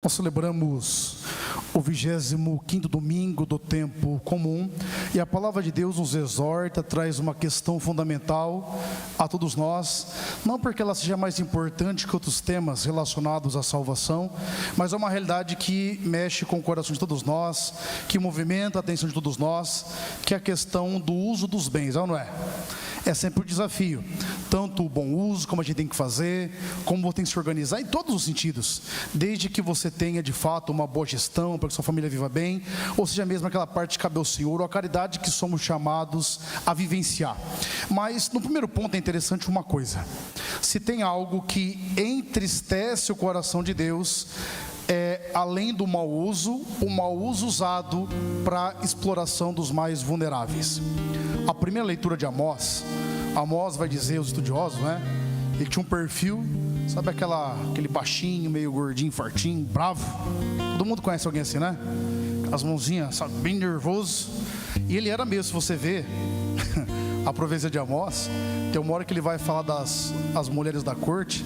Nós celebramos o 25º domingo do tempo comum e a palavra de Deus nos exorta, traz uma questão fundamental a todos nós, não porque ela seja mais importante que outros temas relacionados à salvação, mas é uma realidade que mexe com o coração de todos nós, que movimenta a atenção de todos nós, que é a questão do uso dos bens, não é? É sempre um desafio, tanto o bom uso, como a gente tem que fazer, como você tem que se organizar em todos os sentidos, desde que você tenha de fato uma boa gestão, para que sua família viva bem, ou seja mesmo aquela parte que cabe ao Senhor, ou a caridade que somos chamados a vivenciar. Mas no primeiro ponto é interessante uma coisa: se tem algo que entristece o coração de Deus, além do mau uso, o mau uso usado para exploração dos mais vulneráveis. A primeira leitura de Amós vai dizer, os estudiosos, né? Ele tinha um perfil, sabe aquele baixinho, meio gordinho, fortinho, bravo. Todo mundo conhece alguém assim, né? As mãozinhas, sabe, bem nervoso. E ele era mesmo, se você vê a profecia de Amós, tem uma hora que ele vai falar das mulheres da corte,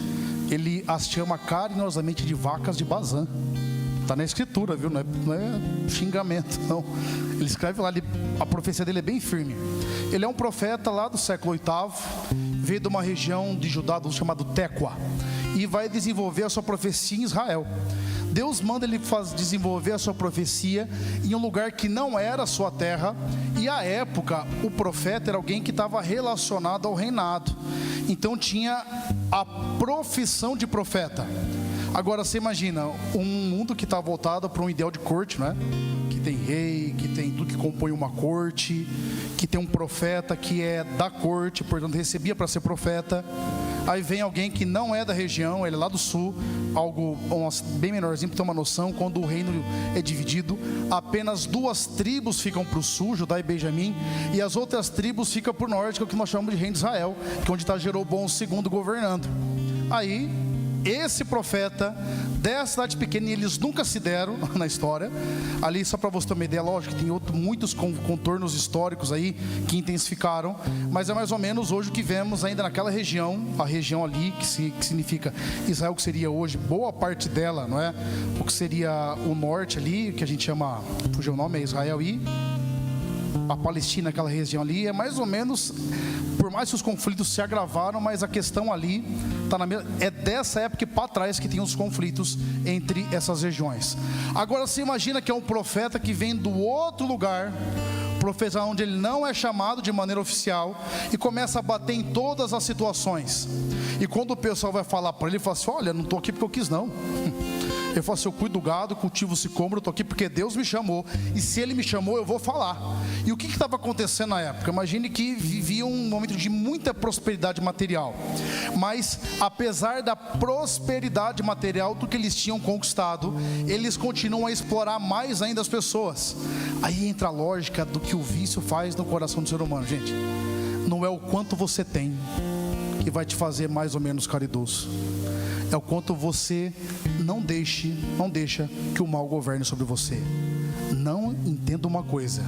ele as chama carinhosamente de vacas de Bazã. Está na escritura, viu? Não é xingamento, não. Ele escreve lá, a profecia dele é bem firme. Ele é um profeta lá do século VIII, veio de uma região de Judá chamado Tecoa, e vai desenvolver a sua profecia em Israel. Deus manda ele desenvolver a sua profecia em um lugar que não era a sua terra, e à época o profeta era alguém que estava relacionado ao reinado, então tinha a profissão de profeta. Agora você imagina um mundo que está voltado para um ideal de corte, não é? Que tem rei, que tem tudo que compõe uma corte, que tem um profeta que é da corte, portanto recebia para ser profeta. Aí vem alguém que não é da região, ele é lá do sul, algo bem menorzinho para ter uma noção. Quando o reino é dividido, apenas 2 tribos ficam para o sul, Judá e Benjamim, e as outras tribos ficam para o norte, que é o que nós chamamos de reino de Israel, que é onde está Jeroboão II governando. Aí esse profeta dessa cidade pequena, e eles nunca se deram na história. Ali, só para você ter uma ideia, lógico que tem muitos contornos históricos aí que intensificaram, mas é mais ou menos hoje o que vemos ainda naquela região, a região ali que significa Israel, que seria hoje boa parte dela, não é? O que seria o norte ali, que a gente chama, fugiu o nome, é Israel, e a Palestina, aquela região ali, é mais ou menos, por mais que os conflitos se agravaram, mas a questão ali é dessa época para trás que tem os conflitos entre essas regiões. Agora você imagina que é um profeta que vem do outro lugar, profeta onde ele não é chamado de maneira oficial, e começa a bater em todas as situações. E quando o pessoal vai falar para ele, ele fala assim: olha, não estou aqui porque eu quis, não. Ele fala assim: eu cuido do gado, cultivo o sicômoro, eu estou aqui porque Deus me chamou, e se Ele me chamou, eu vou falar. E o que estava acontecendo na época? Imagine que vivia um momento de muita prosperidade material, mas apesar da prosperidade material do que eles tinham conquistado, eles continuam a explorar mais ainda as pessoas. Aí entra a lógica do que o vício faz no coração do ser humano, gente. Não é o quanto você tem que vai te fazer mais ou menos caridoso, é o quanto você não deixa que o mal governe sobre você. Não entenda uma coisa: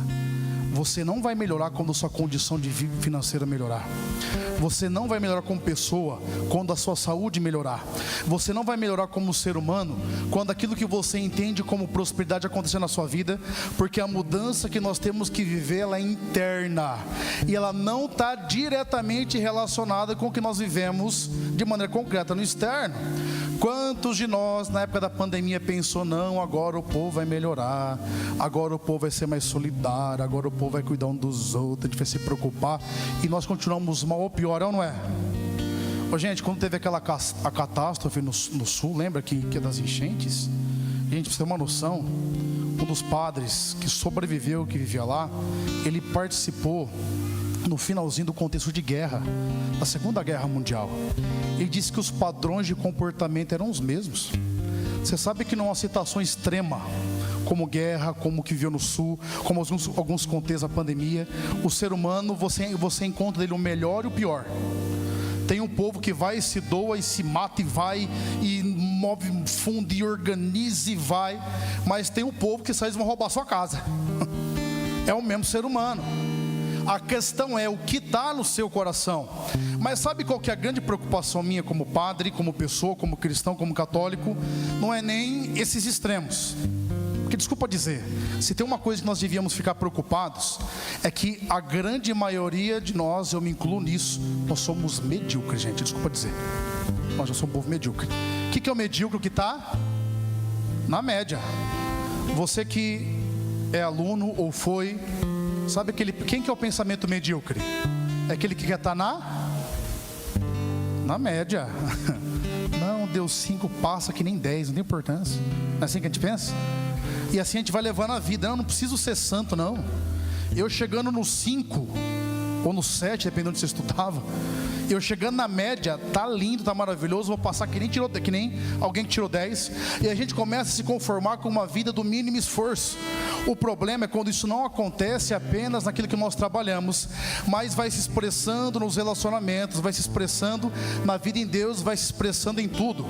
você não vai melhorar quando sua condição financeira melhorar. Você não vai melhorar como pessoa quando a sua saúde melhorar. Você não vai melhorar como ser humano quando aquilo que você entende como prosperidade acontecer na sua vida, porque a mudança que nós temos que viver, ela é interna, e ela não está diretamente relacionada com o que nós vivemos de maneira concreta no externo. Quantos de nós na época da pandemia pensou: não, agora o povo vai melhorar, agora o povo vai ser mais solidário, agora o povo vai cuidar um dos outros, a gente vai se preocupar, e nós continuamos mal ou pior, não é? Ô, gente, quando teve a catástrofe no sul, lembra que é das enchentes? Gente, pra você ter uma noção, um dos padres que sobreviveu, que vivia lá, ele participou no finalzinho do contexto de guerra, da Segunda Guerra Mundial. Ele disse que os padrões de comportamento eram os mesmos. Você sabe que numa situação extrema, como guerra, como o que viu no sul, como alguns contextos da pandemia, o ser humano, você encontra dele o melhor e o pior. Tem um povo que vai e se doa e se mata e vai e move fundo e organiza e vai, mas tem um povo que sai e vão roubar sua casa. É o mesmo ser humano. A questão é o que está no seu coração. Mas sabe qual que é a grande preocupação minha como padre, como pessoa, como cristão, como católico? Não é nem esses extremos. Porque, desculpa dizer, se tem uma coisa que nós devíamos ficar preocupados, é que a grande maioria de nós, eu me incluo nisso, nós somos medíocres, gente, desculpa dizer. Nós já somos um povo medíocre. O que é o medíocre? O que está na média. Você que é aluno ou foi, sabe quem que é o pensamento medíocre? É aquele que quer estar na média. Não, deu 5, passa que nem 10, não tem importância. Não é assim que a gente pensa? E assim a gente vai levando a vida. Não preciso ser santo, não. Eu chegando no 5 ou no 7, dependendo de onde você estudava, eu chegando na média, tá lindo, tá maravilhoso, vou passar que nem alguém que tirou 10. E a gente começa a se conformar com uma vida do mínimo esforço. O problema é quando isso não acontece apenas naquilo que nós trabalhamos, mas vai se expressando nos relacionamentos, vai se expressando na vida em Deus, vai se expressando em tudo.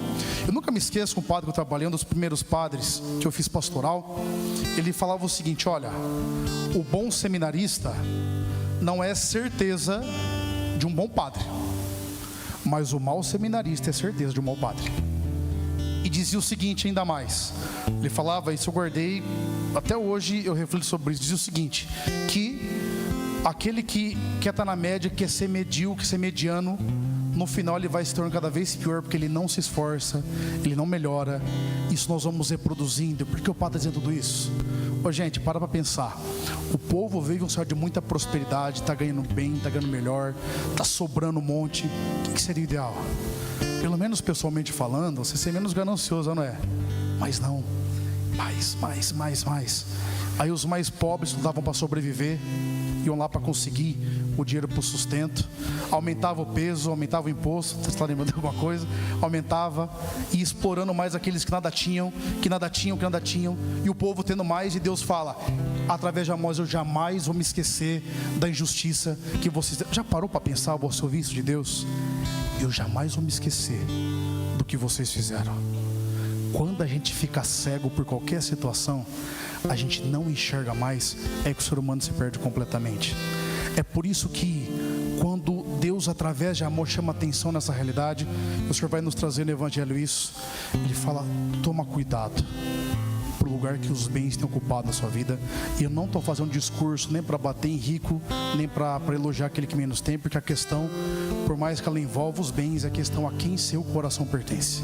Eu nunca me esqueço com um padre que eu trabalhei, um dos primeiros padres que eu fiz pastoral. Ele falava o seguinte: olha, o bom seminarista não é certeza de um bom padre, mas o mau seminarista é certeza de um mau padre. E dizia o seguinte ainda mais, ele falava, isso eu guardei, até hoje eu reflito sobre isso, dizia o seguinte, que aquele que quer estar na média, quer ser medíocre, ser mediano, no final ele vai se tornando cada vez pior, porque ele não se esforça, ele não melhora. Isso nós vamos reproduzindo. Por que o padre está dizendo tudo isso? Ô, gente, para pensar. O povo vive um céu de muita prosperidade, está ganhando bem, está ganhando melhor, está sobrando um monte. O que seria ideal? Pelo menos pessoalmente falando, você ser menos ganancioso, não é? Mas não, mais. Aí os mais pobres estudavam para sobreviver, iam lá para conseguir o dinheiro para o sustento, aumentava o peso, aumentava o imposto, você está lembrando de alguma coisa? Aumentava, e explorando mais aqueles que nada tinham, e o povo tendo mais, e Deus fala, através de Amós, eu jamais vou me esquecer da injustiça que vocês... Já parou para pensar, você ouvir isso de Deus? Eu jamais vou me esquecer do que vocês fizeram. Quando a gente fica cego por qualquer situação, a gente não enxerga mais, é que o ser humano se perde completamente. É por isso que quando Deus através de amor chama atenção nessa realidade, o Senhor vai nos trazer no Evangelho isso. Ele fala, toma cuidado para o lugar que os bens têm ocupado na sua vida. E eu não estou fazendo discurso nem para bater em rico, nem para elogiar aquele que menos tem, porque a questão, por mais que ela envolva os bens, é a questão a quem seu coração pertence.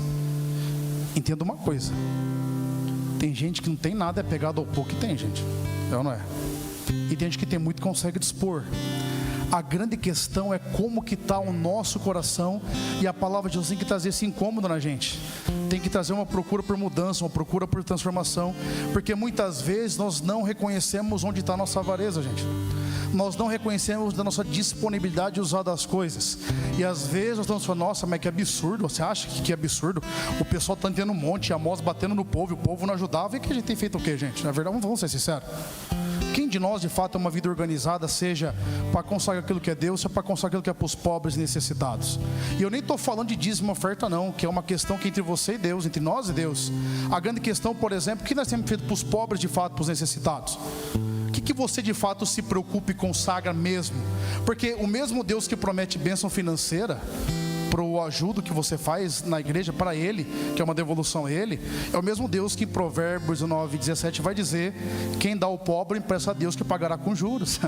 Entenda uma coisa, tem gente que não tem nada, é pegado ao pouco que tem, gente, é ou não é? E tem gente que tem muito e consegue dispor. A grande questão é como que está o nosso coração. E a palavra de Deus tem que trazer esse incômodo na gente. Tem que trazer uma procura por mudança, uma procura por transformação. Porque muitas vezes nós não reconhecemos onde está a nossa avareza, gente. Nós não reconhecemos da nossa disponibilidade de usar das coisas. E às vezes nós estamos falando, nossa, mas que absurdo. Você acha que é absurdo? O pessoal está tendo um monte, a Amós batendo no povo, e o povo não ajudava. E que a gente tem feito o quê, gente? Na verdade, vamos ser sinceros. Quem de nós de fato é uma vida organizada, seja para consagrar aquilo que é Deus, seja para consagrar aquilo que é para os pobres e necessitados? E eu nem estou falando de dízimo e oferta não, que é uma questão que entre você e Deus, entre nós e Deus. A grande questão, por exemplo, o que nós temos feito para os pobres de fato, para os necessitados? O que você de fato se preocupa e consagra mesmo? Porque o mesmo Deus que promete bênção financeira para o ajudo que você faz na igreja para Ele, que é uma devolução a Ele, é o mesmo Deus que em Provérbios 9:17 vai dizer, quem dá ao pobre empresta a Deus que pagará com juros.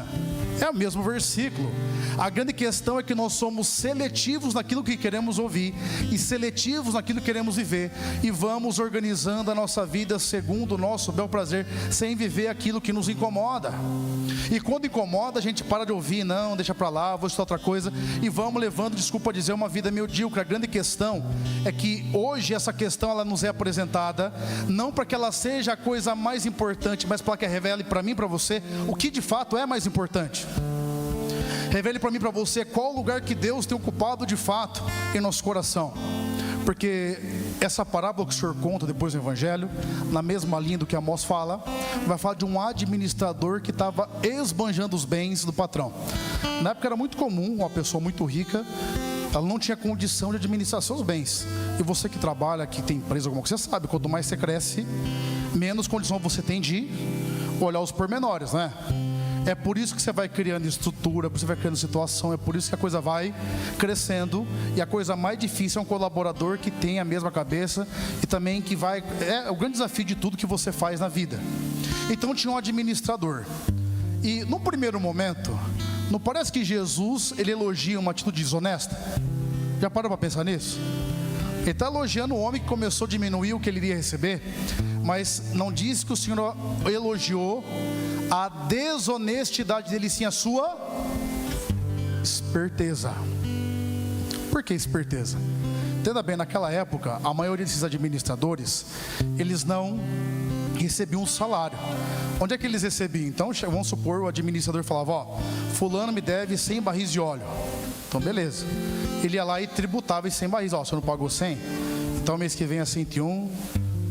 É o mesmo versículo. A grande questão é que nós somos seletivos naquilo que queremos ouvir e seletivos naquilo que queremos viver, e vamos organizando a nossa vida segundo o nosso bel prazer, sem viver aquilo que nos incomoda. E quando incomoda, a gente para de ouvir, não, deixa para lá, vou estudar outra coisa, e vamos levando, desculpa dizer, uma vida medíocre. A grande questão é que hoje essa questão ela nos é apresentada não para que ela seja a coisa mais importante, mas para que revele para mim e para você o que de fato é mais importante. Revele para mim e para você qual lugar que Deus tem ocupado de fato em nosso coração. Porque essa parábola que o Senhor conta depois no Evangelho, na mesma linha do que Amós fala, vai falar de um administrador que estava esbanjando os bens do patrão. Na época era muito comum uma pessoa muito rica, ela não tinha condição de administrar seus bens. E você que trabalha, que tem empresa, alguma coisa, você sabe, quanto mais você cresce, menos condição você tem de olhar os pormenores, né? É por isso que você vai criando estrutura, você vai criando situação, é por isso que a coisa vai crescendo. E a coisa mais difícil é um colaborador que tem a mesma cabeça e também que vai... É o grande desafio de tudo que você faz na vida. Então tinha um administrador. E no primeiro momento, não parece que Jesus, ele elogia uma atitude desonesta? Já parou para pensar nisso? Ele está elogiando o homem que começou a diminuir o que ele iria receber, mas não diz que o Senhor elogiou a desonestidade dele, sim a sua esperteza. Por que esperteza? Entenda bem, naquela época, a maioria desses administradores, eles não recebiam um salário. Onde é que eles recebiam? Então, vamos supor, o administrador falava, ó, fulano me deve 100 barris de óleo. Então, beleza. Ele ia lá e tributava esses 100 barris. Ó, você não pagou 100? Então, mês que vem é 101,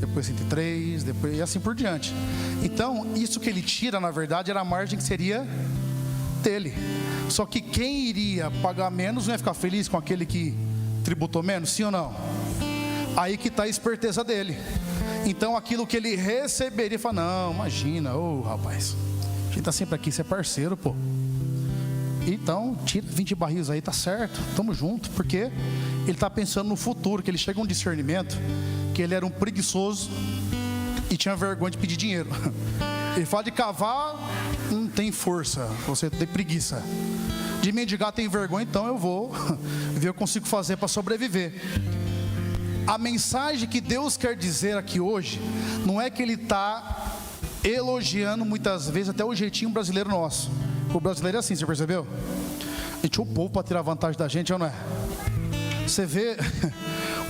depois 103, depois e assim por diante. Então, isso que ele tira, na verdade, era a margem que seria dele. Só que quem iria pagar menos não ia ficar feliz com aquele que tributou menos, sim ou não? Aí que está a esperteza dele. Então, aquilo que ele receberia, ele fala, não, imagina, ô rapaz, a gente está sempre aqui, você é parceiro, pô. Então, tira 20 barris aí, tá certo, tamo junto, porque ele está pensando no futuro, que ele chega a um discernimento, que ele era um preguiçoso e tinha vergonha de pedir dinheiro. Ele fala de cavar, não tem força, você tem preguiça. De mendigar tem vergonha, então eu vou ver o que eu consigo fazer para sobreviver. A mensagem que Deus quer dizer aqui hoje, não é que Ele está elogiando muitas vezes até o jeitinho brasileiro nosso. O brasileiro é assim, você percebeu? A gente é o povo para tirar vantagem da gente, ou não é? Você vê,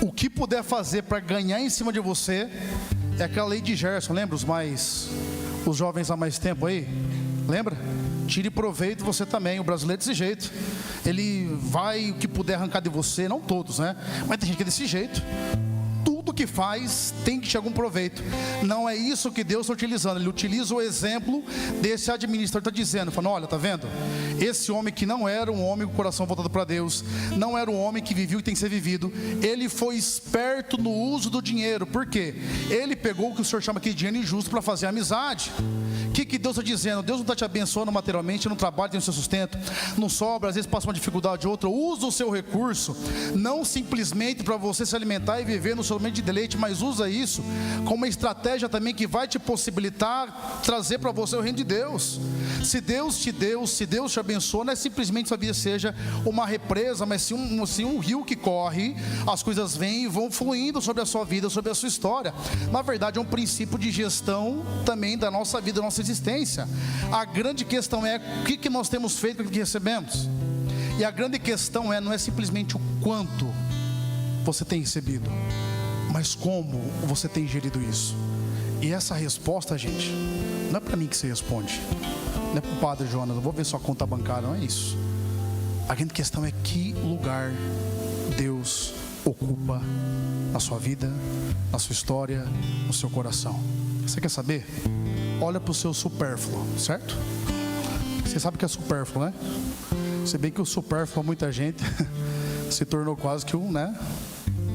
o que puder fazer para ganhar em cima de você, é aquela lei de Gerson, lembra? Os jovens há mais tempo aí, lembra? Tire proveito você também, o brasileiro é desse jeito. Ele vai o que puder arrancar de você, não todos, né? Mas tem gente que é desse jeito. Tudo que faz tem que ter algum proveito. Não é isso que Deus está utilizando. Ele utiliza o exemplo desse administrador, está dizendo, falando, olha, tá vendo? Esse homem que não era um homem com o coração voltado para Deus, não era um homem que vivia o que tem que ser vivido, ele foi esperto no uso do dinheiro. Por quê? Ele pegou o que o senhor chama aqui de dinheiro injusto para fazer amizade. O que Deus está dizendo? Deus não está te abençoando materialmente, no trabalho tem o seu sustento, não sobra, às vezes passa uma dificuldade ou outra. Usa o seu recurso, não simplesmente para você se alimentar e viver no seu momento de deleite, mas usa isso como uma estratégia também que vai te possibilitar trazer para você o reino de Deus. Se Deus te deu, se Deus te abençoou, não é simplesmente sua vida seja uma represa, mas sim um rio que corre, as coisas vêm e vão fluindo sobre a sua vida, sobre a sua história. Na verdade é um princípio de gestão também da nossa vida, da nossa existência. A grande questão é o que nós temos feito com o que recebemos. E a grande questão não é simplesmente o quanto você tem recebido, mas como você tem gerido isso. E essa resposta, gente, não é para mim que você responde, não é para o padre Jonas, não vou ver sua conta bancária, não é isso. A grande questão é que lugar Deus ocupa na sua vida, na sua história, no seu coração. Você quer saber? Olha para o seu supérfluo, certo? Você sabe que é supérfluo, né? Se bem que o supérfluo, muita gente se tornou quase que né?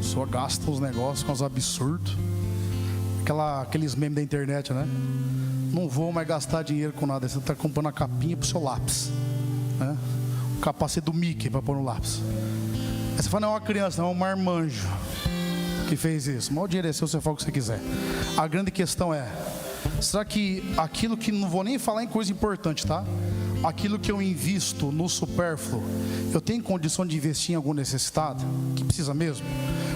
Só gasta os negócios com os absurdos. Aqueles memes da internet, né? Não vou mais gastar dinheiro com nada. Você está comprando a capinha para o seu lápis, né? O capacete do Mickey para pôr no lápis. Aí você fala, não é uma criança, não é um marmanjo que fez isso. Mas o dinheiro é seu, você fala o que você quiser. A grande questão é, será que aquilo que, não vou nem falar em coisa importante, tá? Aquilo que eu invisto no supérfluo, eu tenho condição de investir em algum necessitado, que precisa mesmo?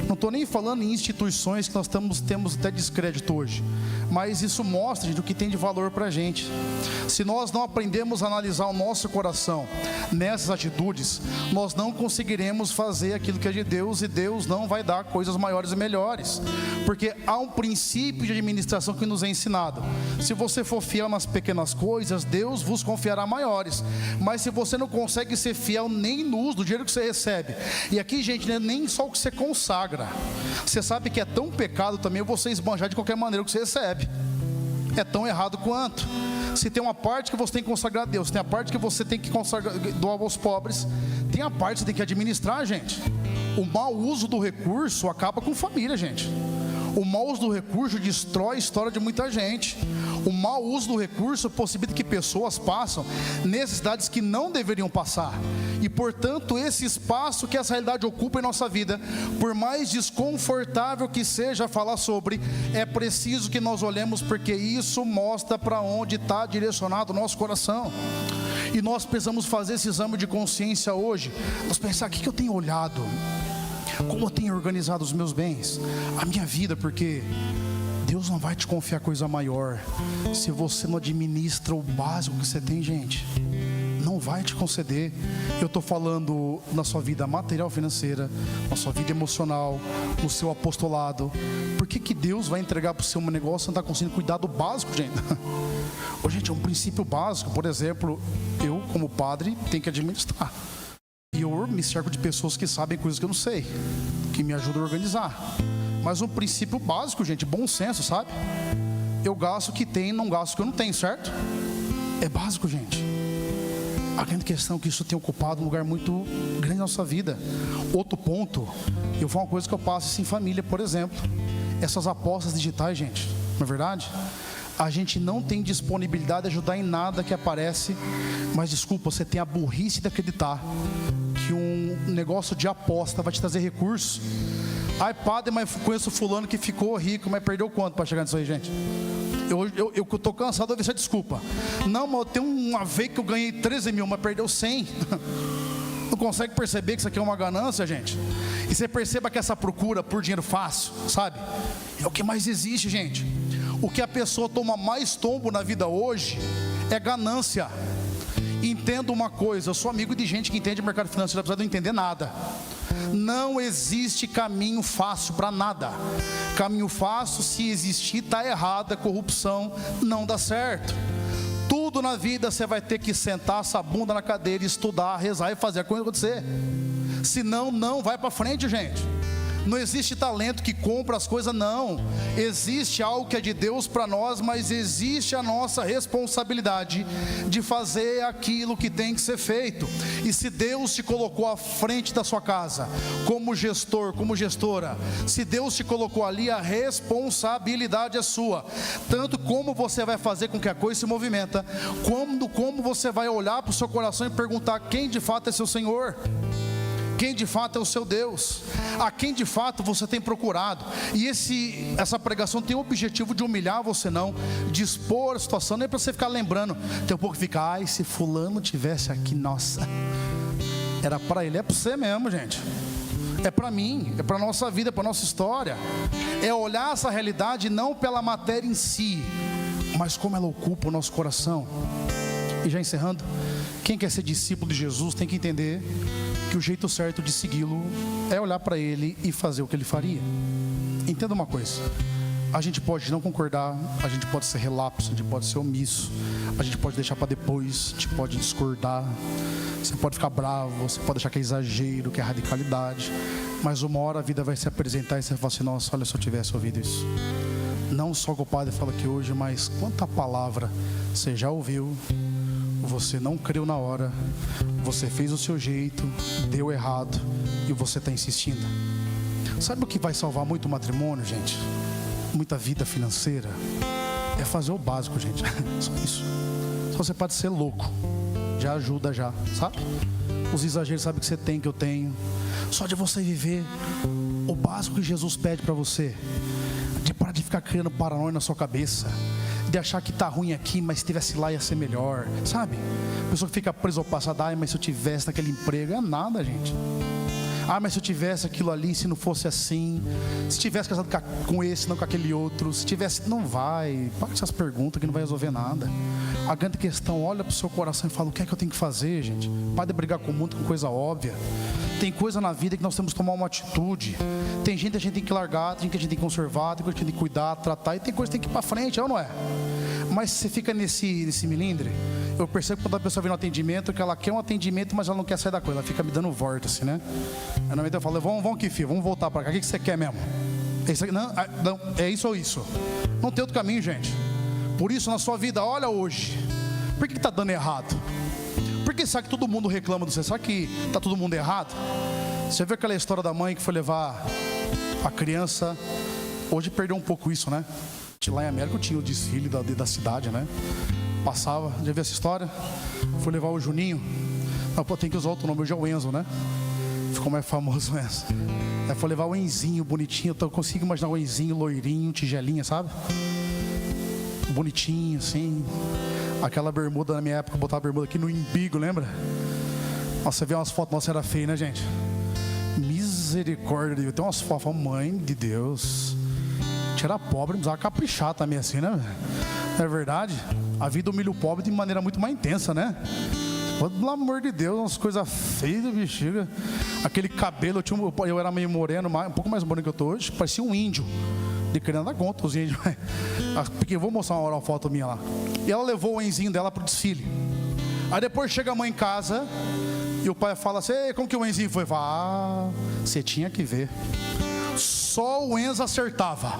Não estou nem falando em instituições que nós temos até descrédito hoje, mas isso mostra, gente, o que tem de valor para a gente. Se nós não aprendemos a analisar o nosso coração nessas atitudes, nós não conseguiremos fazer aquilo que é de Deus, e Deus não vai dar coisas maiores e melhores, porque há um princípio de administração que nos é ensinado. Se você for fiel nas pequenas coisas, Deus vos confiará maiores. Mas se você não consegue ser fiel nem no uso do dinheiro que você recebe, e aqui, gente, nem só o que você consagra, você sabe que é tão pecado também você esbanjar de qualquer maneira o que você recebe. É tão errado quanto. Se tem uma parte que você tem que consagrar a Deus, tem a parte que você tem que consagrar, doar aos pobres, tem a parte que você tem que administrar, gente. O mau uso do recurso acaba com família, gente. O mau uso do recurso destrói a história de muita gente. O mau uso do recurso possibilita que pessoas passam necessidades que não deveriam passar. E portanto, esse espaço que essa realidade ocupa em nossa vida, por mais desconfortável que seja falar sobre, é preciso que nós olhemos, porque isso mostra para onde está direcionado o nosso coração. E nós precisamos fazer esse exame de consciência hoje. Nós pensar, o que eu tenho olhado? Como eu tenho organizado os meus bens? A minha vida, porque Deus não vai te confiar coisa maior se você não administra o básico que você tem, gente. Não vai te conceder. Eu estou falando na sua vida material financeira, na sua vida emocional, no seu apostolado. Por que Deus vai entregar para o seu negócio e não está conseguindo cuidar do básico, gente? Ô, gente, é um princípio básico. Por exemplo, eu como padre tenho que administrar. E eu me cerco de pessoas que sabem coisas que eu não sei, que me ajudam a organizar. Mas um princípio básico, gente, bom senso, sabe? Eu gasto o que tem, não gasto o que eu não tenho, certo? É básico, gente. A grande questão é que isso tem ocupado um lugar muito grande na nossa vida. Outro ponto, eu vou uma coisa que eu passo isso em família, por exemplo. Essas apostas digitais, gente, não é verdade? A gente não tem disponibilidade de ajudar em nada que aparece. Mas desculpa, você tem a burrice de acreditar que um negócio de aposta vai te trazer recursos. Ai, padre, mas conheço fulano que ficou rico, mas perdeu quanto para chegar nisso aí, gente? Eu estou cansado de ouvir essa desculpa. Não, mas eu tenho uma vez que eu ganhei 13 mil, mas perdeu 100. Não consegue perceber que isso aqui é uma ganância, gente? E você perceba que essa procura por dinheiro fácil, sabe? É o que mais existe, gente. O que a pessoa toma mais tombo na vida hoje é ganância. Entenda uma coisa, eu sou amigo de gente que entende mercado financeiro, apesar de não entender nada. Não existe caminho fácil para nada. Caminho fácil, se existir, está errado, é corrupção, não dá certo. Tudo na vida você vai ter que sentar essa bunda na cadeira, estudar, rezar e fazer a coisa acontecer. Senão não vai para frente, gente. Não existe talento que compra as coisas, não. Existe algo que é de Deus para nós, mas existe a nossa responsabilidade de fazer aquilo que tem que ser feito. E se Deus te colocou à frente da sua casa, como gestor, como gestora, se Deus te colocou ali, a responsabilidade é sua. Tanto como você vai fazer com que a coisa se movimenta, como você vai olhar para o seu coração e perguntar quem de fato é seu Senhor, quem de fato é o seu Deus, a quem de fato você tem procurado. E essa pregação tem o objetivo de humilhar você, não de expor a situação, nem para você ficar lembrando. Tem um pouco que fica, ai, se fulano tivesse aqui, nossa, era para ele. É para você mesmo, gente. É para mim, é para a nossa vida, é para a nossa história. É olhar essa realidade não pela matéria em si, mas como ela ocupa o nosso coração. E já encerrando, quem quer ser discípulo de Jesus tem que entender que o jeito certo de segui-lo é olhar para ele e fazer o que ele faria. Entenda uma coisa, a gente pode não concordar, a gente pode ser relapso, a gente pode ser omisso, a gente pode deixar para depois, a gente pode discordar, você pode ficar bravo, você pode achar que é exagero, que é radicalidade, mas uma hora a vida vai se apresentar e você vai falar assim, nossa, olha, se eu tivesse ouvido isso. Não só que o padre fala aqui hoje, mas quanta palavra você já ouviu, você não creu na hora, você fez o seu jeito, deu errado e você está insistindo. Sabe o que vai salvar muito o matrimônio, gente? Muita vida financeira? É fazer o básico, gente. Só isso. Só você pode ser louco, já ajuda já, sabe? Os exageros, sabe que você tem, que eu tenho. Só de você viver o básico que Jesus pede para você, de parar de ficar criando paranoia na sua cabeça, de achar que tá ruim aqui, mas se estivesse lá ia ser melhor, sabe? A pessoa que fica presa ao passado, ai, mas se eu tivesse naquele emprego, é nada, gente. Ah, mas se eu tivesse aquilo ali, se não fosse assim, se tivesse casado com esse, não com aquele outro, se tivesse, não vai. Para essas perguntas que não vai resolver nada. A grande questão, olha para o seu coração e fala, o que é que eu tenho que fazer, gente? Para de brigar com o mundo com coisa óbvia. Tem coisa na vida que nós temos que tomar uma atitude. Tem gente que a gente tem que largar, tem gente que a gente tem que conservar, tem coisa que a gente tem que cuidar, tratar, e tem coisa que tem que ir para frente, é ou não é? Mas se você fica nesse milindre, eu percebo que quando a pessoa vem no atendimento, que ela quer um atendimento, mas ela não quer sair da coisa, ela fica me dando volta assim, né? Aí normalmente eu falo, vamos aqui, filho, vamos voltar para cá, o que você quer mesmo? Não, é isso ou isso? Não tem outro caminho, gente. Por isso, na sua vida, olha hoje, por que está dando errado? Por que sabe que todo mundo reclama do você? Sabe que está todo mundo errado? Você viu aquela história da mãe que foi levar a criança Hoje perdeu um pouco isso, né? Lá em América tinha o desfile da cidade, né? Passava, já viu essa história? Fui levar o Juninho. Não, pô, tem que usar outro nome, hoje é o Enzo, né? Ficou mais famoso o Enzo. Aí foi levar o Enzinho bonitinho. Eu consigo imaginar o Enzinho loirinho, tigelinha, sabe? Bonitinho, assim. Aquela bermuda na minha época, eu botava a bermuda aqui no umbigo, lembra? Nossa, você vê umas fotos, nossa, era feio, né, gente? Misericórdia de Deus. Tem umas fotos, mãe de Deus. Era pobre, precisava caprichar também assim, né? Não é verdade? A vida humilha o pobre de maneira muito mais intensa, né? Pelo amor de Deus, umas coisas feias da bexiga. Aquele cabelo, eu era meio moreno, um pouco mais moreno que eu tô hoje. Parecia um índio. De querendo dar conta, os índios. Porque eu vou mostrar uma foto minha lá. E ela levou o Enzinho dela pro desfile. Aí depois chega a mãe em casa e o pai fala assim: como que o Enzinho foi? Fala, você tinha que ver. Só o Enzo acertava.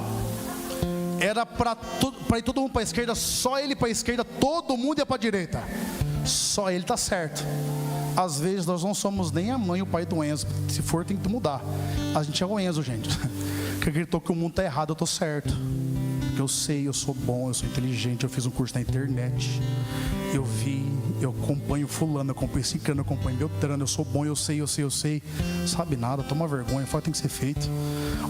Era para ir todo mundo para a esquerda, só ele para a esquerda, todo mundo ia para a direita. Só ele tá certo. Às vezes nós não somos nem a mãe e o pai do Enzo. Se for, tem que mudar. A gente é o Enzo, gente. Que acreditou que o mundo tá errado, eu tô certo. Porque eu sei, eu sou bom, eu sou inteligente, eu fiz um curso na internet. Eu vi, eu acompanho fulano, eu acompanho ciclano, eu acompanho Beltrano, eu sou bom, eu sei. Sabe nada, toma vergonha, fala que tem que ser feito.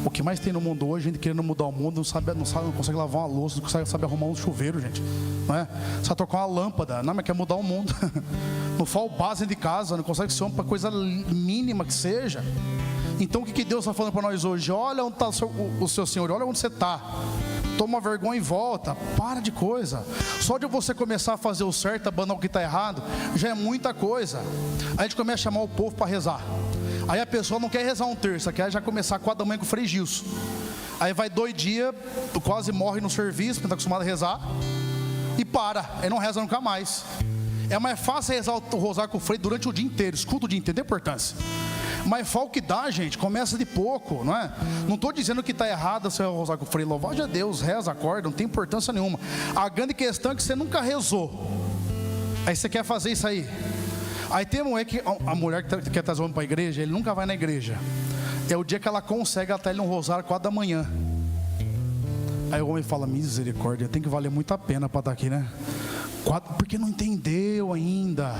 O que mais tem no mundo hoje, gente querendo mudar o mundo, não consegue lavar uma louça, não sabe arrumar um chuveiro, gente. Não é? Sabe trocar uma lâmpada, não, mas quer mudar o mundo. Não fala o base de casa, não consegue ser homem para coisa mínima que seja. Então o que Deus está falando para nós hoje? Olha onde está o seu Senhor, olha onde você está. Toma vergonha e volta, para de coisa. Só de você começar a fazer o certo, abandonar o que está errado, já é muita coisa. Aí a gente começa a chamar o povo para rezar. Aí a pessoa não quer rezar um terço, quer já começar 4 da manhã com o Frei Gilson. Aí vai 2 dias, quase morre no serviço, porque está acostumado a rezar, e para, aí não reza nunca mais. É mais fácil rezar o rosário com o Frei durante o dia inteiro, escuta o dia inteiro, tem importância. Mas fala o que dá, gente, começa de pouco, não é? Não estou dizendo que está errado você rezar com o Frei, louvado a Deus, reza, acorda, não tem importância nenhuma. A grande questão é que você nunca rezou. Aí você quer fazer isso aí. Aí tem a mulher que quer trazer o homem para a igreja, ele nunca vai na igreja. É o dia que ela consegue até ele um rosário 4 da manhã. Aí o homem fala: misericórdia, tem que valer muito a pena para estar aqui, né? Porque não entendeu ainda.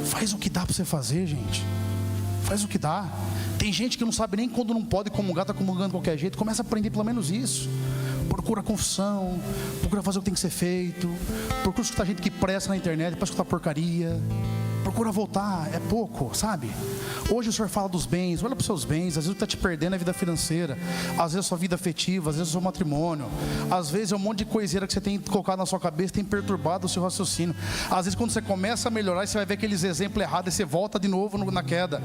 Faz o que dá para você fazer, gente. Faz o que dá. Tem gente que não sabe nem quando não pode comungar, está comungando de qualquer jeito. Começa a aprender pelo menos isso. Procura confissão, procura fazer o que tem que ser feito, procura escutar gente que presta na internet para escutar porcaria. Procura voltar, é pouco, sabe? Hoje o Senhor fala dos bens, olha para os seus bens. Às vezes está te perdendo a vida financeira, às vezes a sua vida afetiva, às vezes o seu matrimônio, às vezes é um monte de coiseira que você tem colocado na sua cabeça, tem perturbado o seu raciocínio. Às vezes quando você começa a melhorar, você vai ver aqueles exemplos errados e você volta de novo na queda.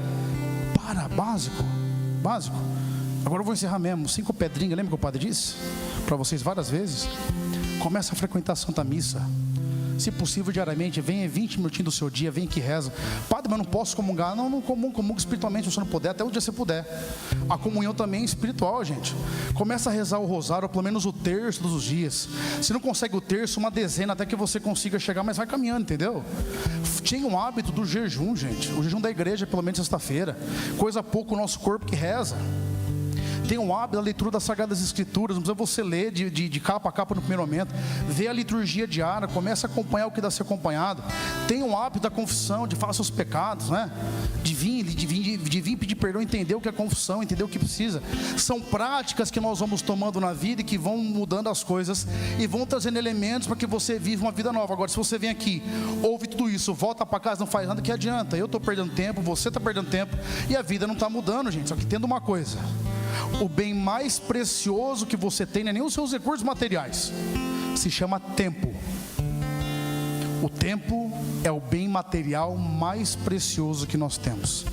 Básico. Agora eu vou encerrar mesmo, 5 pedrinhas, lembra que o padre disse? Para vocês várias vezes. Começa a frequentar a Santa Missa. Se possível diariamente, venha 20 minutinhos do seu dia, vem que reza. Padre, mas não posso comungar. Não comunga espiritualmente, se você não puder, até o dia você puder. A comunhão também é espiritual, gente. Começa a rezar o rosário, ou pelo menos o terço todos os dias. Se não consegue o terço, uma dezena, até que você consiga chegar, mas vai caminhando, entendeu? Tinha um hábito do jejum, gente. O jejum da igreja, pelo menos sexta-feira. Coisa pouco o nosso corpo que reza. Tem um hábito da leitura das Sagradas Escrituras. Não precisa você ler de capa a capa no primeiro momento. Vê a liturgia diária, começa a acompanhar o que dá a ser acompanhado. Tem um hábito da confissão, de falar seus pecados, né? De vir pedir perdão, entender o que é confissão, entender o que precisa. São práticas que nós vamos tomando na vida e que vão mudando as coisas e vão trazendo elementos para que você viva uma vida nova. Agora, se você vem aqui, ouve tudo isso, volta para casa, não faz nada, que adianta? Eu estou perdendo tempo, você está perdendo tempo e a vida não está mudando, gente. Só que tendo uma coisa: o bem mais precioso que você tem não é nem os seus recursos materiais, se chama tempo. O tempo é o bem material mais precioso que nós temos.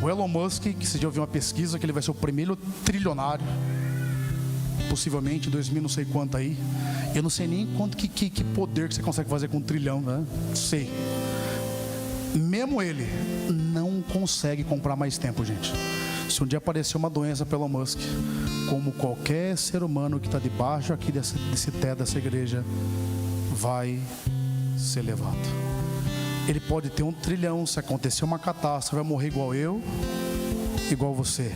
O Elon Musk, que você já ouviu uma pesquisa que ele vai ser o primeiro trilionário, possivelmente 2000 não sei quanto aí. Eu não sei nem quanto que poder que você consegue fazer com 1 trilhão, né? Não sei. Mesmo ele não consegue comprar mais tempo, gente. Se um dia aparecer uma doença pelo Elon Musk, como qualquer ser humano que está debaixo aqui desse teto dessa igreja, vai ser levado. Ele pode ter 1 trilhão, se acontecer uma catástrofe, vai morrer igual eu, igual você.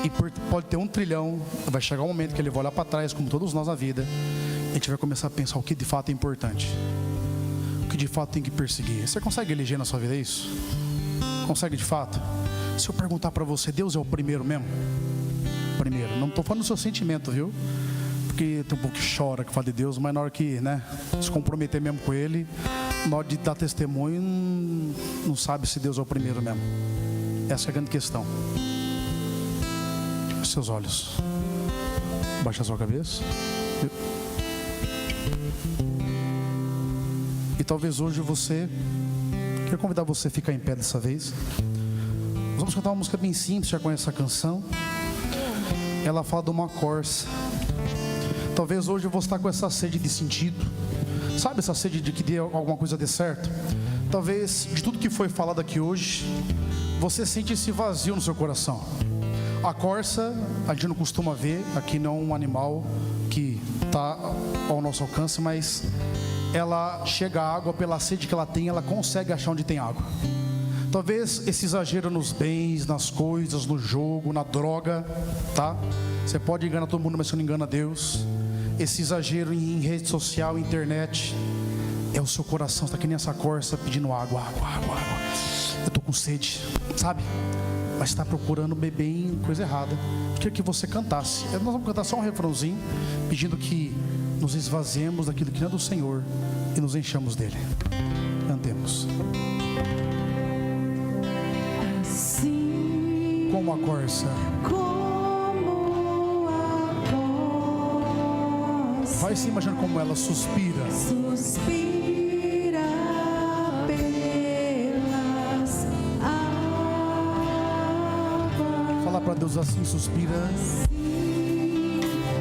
E pode ter 1 trilhão, vai chegar um momento que ele vai olhar para trás, como todos nós na vida, e a gente vai começar a pensar o que de fato é importante, o que de fato tem que perseguir. Você consegue eleger na sua vida isso? Consegue de fato? Se eu perguntar para você, Deus é o primeiro mesmo? Primeiro, não estou falando do seu sentimento, viu? Porque tem um pouco que chora que fala de Deus, mas na hora que, se comprometer mesmo com Ele, na hora de dar testemunho, não sabe se Deus é o primeiro mesmo. Essa é a grande questão. Feche seus olhos, baixa a sua cabeça. E talvez hoje quero convidar você a ficar em pé dessa vez. Nós vamos cantar uma música bem simples, já conhece essa canção. Ela fala de uma corça. Talvez hoje você está com essa sede de sentido. Sabe essa sede de que alguma coisa dê certo? Talvez de tudo que foi falado aqui hoje, você sente esse vazio no seu coração. A corça, a gente não costuma ver, aqui não é um animal que está ao nosso alcance, mas ela chega à água pela sede que ela tem, ela consegue achar onde tem água. Talvez esse exagero nos bens, nas coisas, no jogo, na droga, tá? Você pode enganar todo mundo, mas você não engana Deus. Esse exagero em rede social, internet, é o seu coração, está que nem essa corça pedindo água. Eu estou com sede, sabe? Mas está procurando beber em coisa errada. Eu queria que você cantasse. Nós vamos cantar só um refrãozinho, pedindo que nos esvaziemos daquilo que não é do Senhor e nos enchamos dele. Cantemos. Assim como a corça, vai se imaginando como ela suspira pelas águas. Fala para Deus assim: suspira,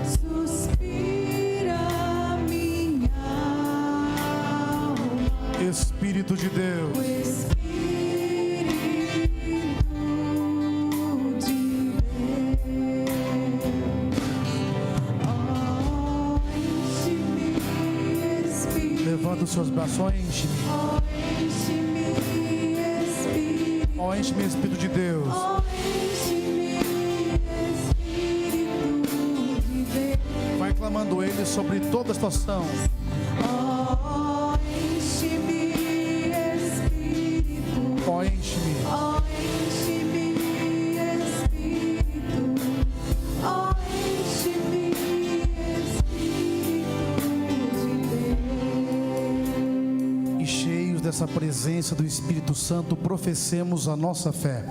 assim, suspira minha alma. Espírito de Deus, levanta os seus braços, enche-me, enche-me, Espírito de Deus. Vai clamando Ele sobre toda a situação. Enche-me, Espírito. Enche-me. Dessa presença do Espírito Santo, professemos a nossa fé.